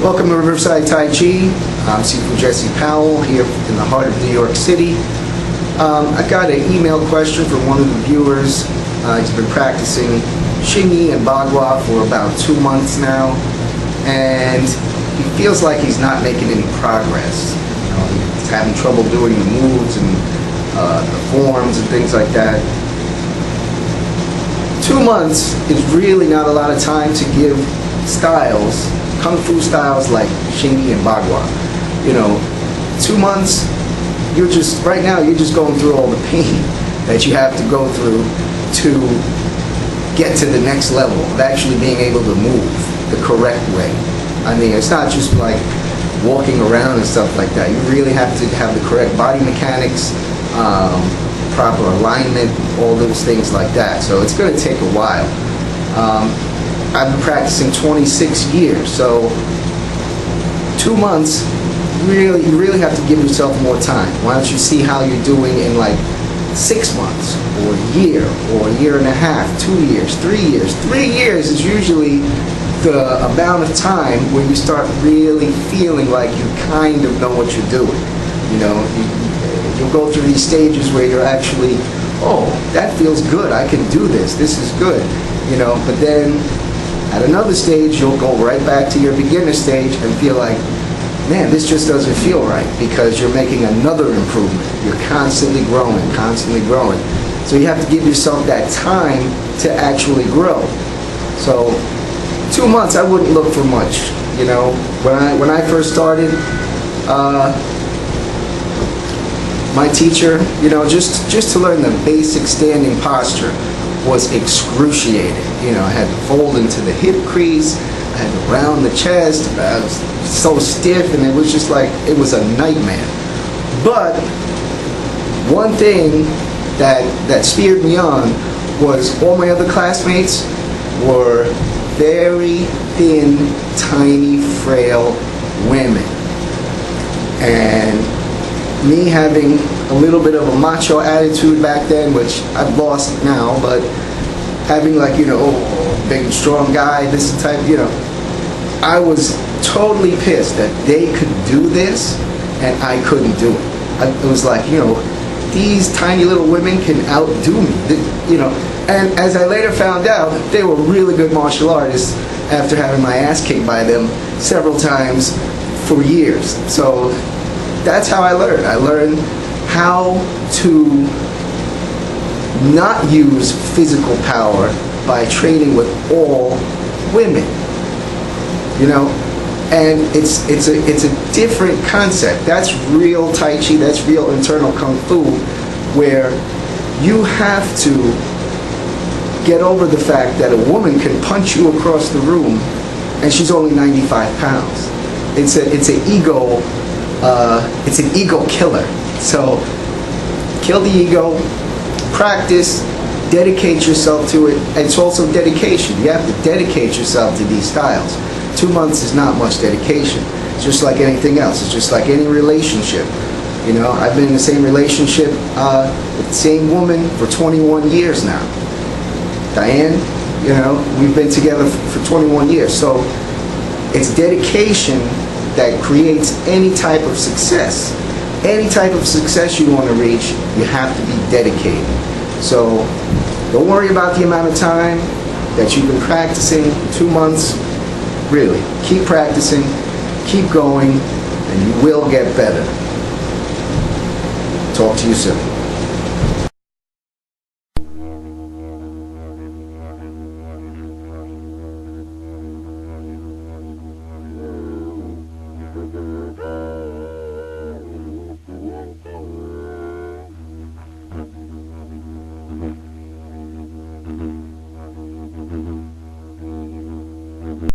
Welcome to Riverside Tai Chi. I'm Sifu Jesse Powell here in the heart of New York City. I got an email question from one of the viewers. He's been practicing hsing-i and bagua for about 2 months now, and he feels like he's not making any progress. He's having trouble doing the moves and the forms and things like that. 2 months is really not a lot of time to give styles, kung fu styles like hsing-i and bagua. 2 months, right now you're just going through all the pain that you have to go through to get to the next level of actually being able to move the correct way. I mean, it's not just like walking around and stuff like that. You really have to have the correct body mechanics, proper alignment, all those things like that. So it's going to take a while. I've been practicing 26 years, so 2 months, you really have to give yourself more time. Why don't you see how you're doing in like 6 months, or a year and a half, 2 years, 3 years. 3 years is usually the amount of time where you start really feeling like you kind of know what you're doing. You'll go through these stages where you're actually, oh, that feels good, I can do this, this is good. But then at another stage, you'll go right back to your beginner stage and feel like, man, this just doesn't feel right, because you're making another improvement. You're constantly growing, constantly growing. So you have to give yourself that time to actually grow. So 2 months, I wouldn't look for much. When I first started, my teacher, just to learn the basic standing posture was excruciating. I had to fold into the hip crease, I had to round the chest, I was so stiff, and it was just like, it was a nightmare. But one thing that speared me on was all my other classmates were very thin, tiny, frail women. And me having a little bit of a macho attitude back then, which I've lost now, but having like, big strong guy, this type, I was totally pissed that they could do this and I couldn't do it. It was like, these tiny little women can outdo me, and as I later found out, they were really good martial artists after having my ass kicked by them several times for years. So that's how I learned. I learned how to not use physical power by training with all women. And it's a different concept. That's real Tai Chi, that's real internal Kung Fu, where you have to get over the fact that a woman can punch you across the room and she's only 95 pounds. It's an ego killer. So kill the ego, practice, dedicate yourself to it. And it's also dedication. You have to dedicate yourself to these styles. 2 months is not much dedication. It's just like anything else. It's just like any relationship. I've been in the same relationship with the same woman for 21 years now. Diane, we've been together for 21 years. So it's dedication that creates any type of success. Any type of success you want to reach, you have to be dedicated. So don't worry about the amount of time that you've been practicing, 2 months. Really, keep practicing, keep going, and you will get better. Talk to you soon.